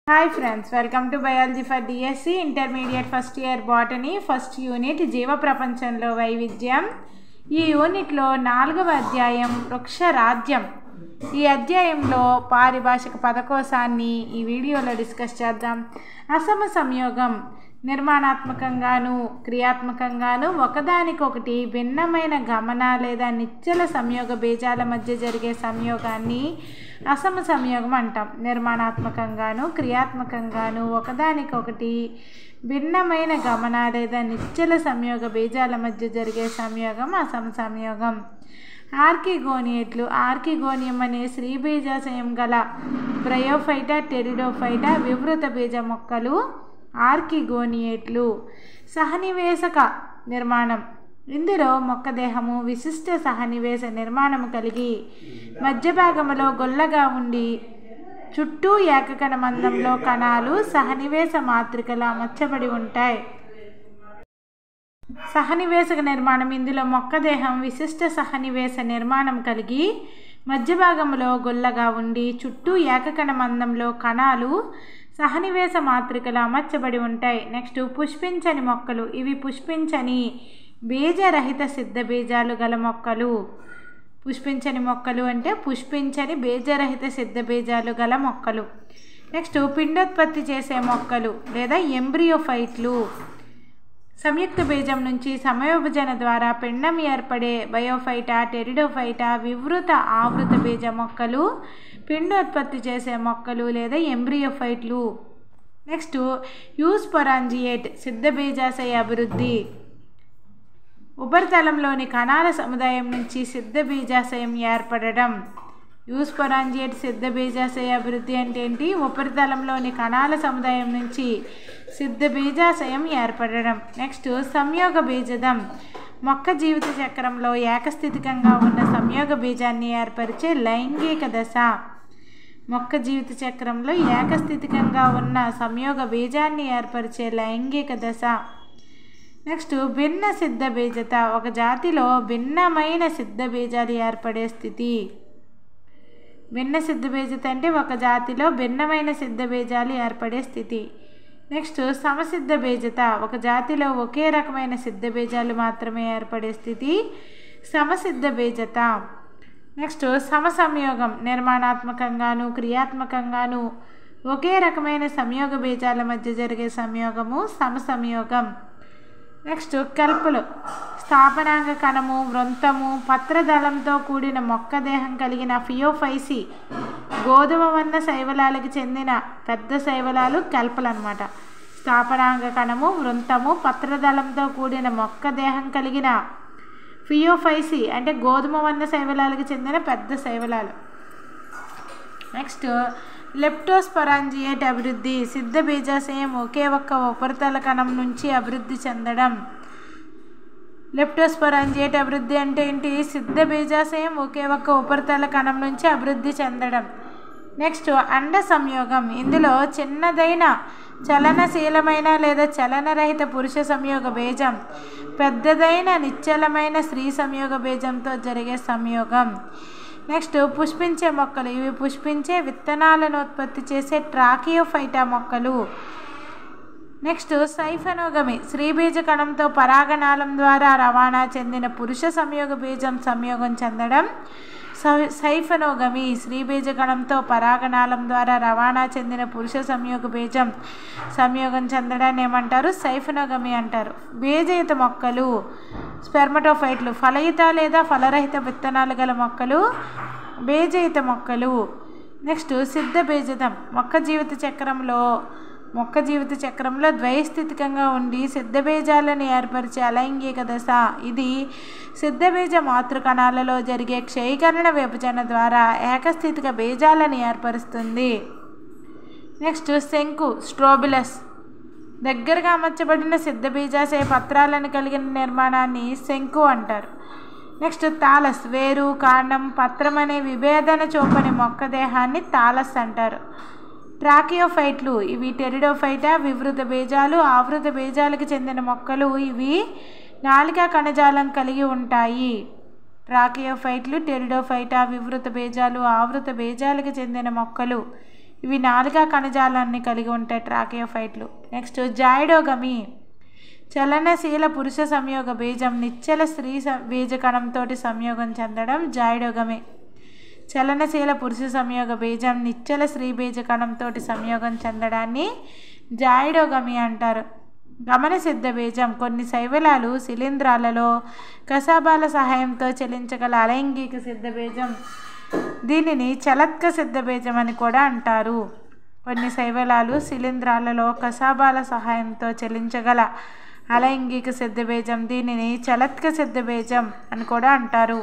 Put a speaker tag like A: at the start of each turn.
A: Hi friends, welcome to Biology for DSC Intermediate First Year Botany First Unit జీవ ప్రపంచంలో వైవిధ్యం. ఈ యూనిట్లో 4వ అధ్యాయం వృక్ష రాజ్యం. ఈ అధ్యాయంలో పారిభాషిక పదకోశాన్ని ఈ వీడియోలో డిస్కస్ చేద్దాం. అసమ సంయోగం నిర్మాణాత్మకంగాను క్రియాత్మకంగాను ఒకదానికొకటి భిన్నమైన గమన లేదా నిశ్చల సంయోగ బీజాల మధ్య జరిగే సంయోగాన్ని అసమ సంయోగం అంటాం. నిర్మాణాత్మకంగాను క్రియాత్మకంగాను ఒకదానికొకటి భిన్నమైన గమన లేదా నిశ్చల సంయోగ బీజాల మధ్య జరిగే సంయోగం అసమ సంయోగం. ఆర్కిగోనియేట్లు ఆర్కిగోనియం అనే స్త్రీ బీజాశయం గల బ్రయోఫైటా టెరిడోఫైటా వివృత బీజ మొక్కలు ఆర్కిగోనియేట్లు. సహనివేశక నిర్మాణం. ఇందులో మొక్కదేహము విశిష్ట సహనివేశ నిర్మాణము కలిగి మధ్య భాగములో గొల్లగా ఉండి చుట్టూ ఏకకణ మందంలో కణాలు సహనివేశ మాతృకలా అమర్చబడి ఉంటాయి. సహనివేశక నిర్మాణం. ఇందులో మొక్కదేహం విశిష్ట సహనివేశ నిర్మాణం కలిగి మధ్య భాగంలో గొల్లగా ఉండి చుట్టూ ఏకకణ మందంలో కణాలు సహనివేశ మాతృకలు అమర్చబడి ఉంటాయి. నెక్స్ట్ పుష్పించని మొక్కలు. ఇవి పుష్పించని బీజరహిత సిద్ధ బీజాలు గల మొక్కలు. పుష్పించని మొక్కలు అంటే పుష్పించని బీజరహిత సిద్ధ బీజాలు గల మొక్కలు. నెక్స్ట్ పిండోత్పత్తి చేసే మొక్కలు లేదా ఎంబ్రియోఫైట్లు. సంయుక్త బీజం నుంచి సమయోభజన ద్వారా పిండం ఏర్పడే బయోఫైటా టెరిడోఫైటా వివృత ఆవృత బీజ మొక్కలు పిండోత్పత్తి చేసే మొక్కలు లేదా ఎంబ్రియోఫైట్లు. నెక్స్ట్ యూస్పొరాంజియేట్ సిద్ధ బీజాశయ అభివృద్ధి. ఉపరితలంలోని కణాల సముదాయం నుంచి సిద్ధ బీజాశయం ఏర్పడడం. యూస్పొరాంజియేట్ సిద్ధ బీజాశయ అభివృద్ధి అంటే ఏంటి? ఉపరితలంలోని కణాల సముదాయం నుంచి సిద్ధ బీజాశయం ఏర్పడడం. నెక్స్ట్ సంయోగ బీజదం. మొక్క జీవిత చక్రంలో ఏకస్థితికంగా ఉన్న సంయోగ బీజాన్ని ఏర్పరిచే లైంగిక దశ. మొక్క జీవిత చక్రంలో ఏకస్థితికంగా ఉన్న సంయోగ బీజాన్ని ఏర్పరిచే లైంగిక దశ. నెక్స్ట్ భిన్న సిద్ధ బీజత. ఒక జాతిలో భిన్నమైన సిద్ధ బీజాలు ఏర్పడే స్థితి. భిన్న సిద్ధ బీజత అంటే ఒక జాతిలో భిన్నమైన సిద్ధ బీజాలు ఏర్పడే స్థితి. నెక్స్ట్ సమసిద్ధ బీజత. ఒక జాతిలో ఒకే రకమైన సిద్ధ బీజాలు మాత్రమే ఏర్పడే స్థితి సమసిద్ధ బీజత. నెక్స్ట్ సమసంయోగం. నిర్మాణాత్మకంగాను క్రియాత్మకంగాను ఒకే రకమైన సంయోగ బీజాల మధ్య జరిగే సంయోగము సమసంయోగం. నెక్స్ట్ కల్పలు. స్థాపనాంగ కణము వృంతము పత్రదళంతో కూడిన మొక్కదేహం కలిగిన ఫియోఫైసి. గోధుమ వర్ణ శైవలాలకు చెందిన పెద్ద శైవలాలు కల్పలు అన్నమాట. స్థాపనాంగ కణము వృంతము పత్రదళంతో కూడిన మొక్కదేహం కలిగిన ఫియోఫైసి అంటే గోధుమ వర్ణ శైవలాలకు చెందిన పెద్ద శైవలాలు. నెక్స్ట్ లెప్టోస్పొరాంజియేట్ అభివృద్ధి. సిద్ధ బీజాశయం ఒకే ఒక్క ఉపరితల కణం నుంచి అభివృద్ధి చెందడం. లెప్టోస్పొరాంజియేట్ అభివృద్ధి అంటే ఏంటి? సిద్ధ బీజాశయం ఒకే ఒక్క ఉపరితల కణం నుంచి అభివృద్ధి చెందడం. నెక్స్ట్ అండ సంయోగం. ఇందులో చిన్నదైన చలనశీలమైన లేదా చలనరహిత పురుష సంయోగ బీజం పెద్దదైన నిశ్చలమైన స్త్రీ సంయోగ బీజంతో జరిగే సంయోగం. నెక్స్ట్ పుష్పించే మొక్కలు. ఇవి పుష్పించే విత్తనాలను ఉత్పత్తి చేసే ట్రాకియోఫైటా మొక్కలు. నెక్స్ట్ సైఫనోగమి. స్త్రీబీజ కణంతో పరాగనాళం ద్వారా రవాణా చెందిన పురుష సంయోగ బీజం సంయోగం చెందడం సైఫనోగమి. స్త్రీబీజ కణంతో పరాగనాళం ద్వారా రవాణా చెందిన పురుష సంయోగ బీజం సంయోగం చెందడాన్ని ఏమంటారు? సైఫనోగమి అంటారు. బీజయుత మొక్కలు స్పెర్మటోఫైట్లు. ఫలయుత లేదా ఫలరహిత విత్తనాలు గల మొక్కలు బీజయుత మొక్కలు. నెక్స్ట్ సిద్ధ బీజదం. మొక్క జీవిత చక్రంలో ద్వైస్థితికంగా ఉండి సిద్ధ బీజాలను ఏర్పరిచే అలైంగిక దశ. ఇది సిద్ధ బీజ మాతృకణాలలో జరిగే క్షయీకరణ విభజన ద్వారా ఏకస్థితిక బీజాలను ఏర్పరుస్తుంది. నెక్స్ట్ శంకు స్ట్రోబిలస్. దగ్గరగా అమర్చబడిన సిద్ధ బీజాశయ పత్రాలను కలిగిన నిర్మాణాన్ని శంకు అంటారు. Next thallus. వేరు కాండం పత్రం అనే విభేదన చూపని మొక్కదేహాన్ని తాలస్ అంటారు. ట్రాకియోఫైట్లు. ఇవి టెరిడోఫైటా వివృత బీజాలు ఆవృత బీజాలకు చెందిన మొక్కలు. ఇవి నాళికా కణజాలం కలిగి ఉంటాయి. ట్రాకియోఫైట్లు టెరిడోఫైటా వివృత బీజాలు ఆవృత బీజాలకు చెందిన మొక్కలు. ఇవి నాలుగా కణజాలాన్ని కలిగి ఉంటాయి ట్రాకియోఫైట్లు. నెక్స్ట్ జాయిడోగమి, చలనశీల పురుష సంయోగ బీజం నిశ్చల స్త్రీ బీజకణంతో సంయోగం చెందడం జాయిడోగమి. చలనశీల పురుష సంయోగ బీజం నిశ్చల స్త్రీ బీజకణంతో సంయోగం చెందడాన్ని జాయిడోగమి అంటారు. గమన సిద్ధ బీజం, కొన్ని శైవలాలు శిలీంధ్రాలలో కసాబాల సహాయంతో చలించగల అలైంగిక సిద్ధ బీజం, దీనిని చలత్క సిద్ధ బీజం అని కూడా అంటారు. కొన్ని శైవలాలు శిలీంధ్రాలలో కసాబాల సహాయంతో చలించగల అలైంగిక సిద్ధ బీజం, దీనిని చలత్క సిద్ధ బీజం అని కూడా అంటారు.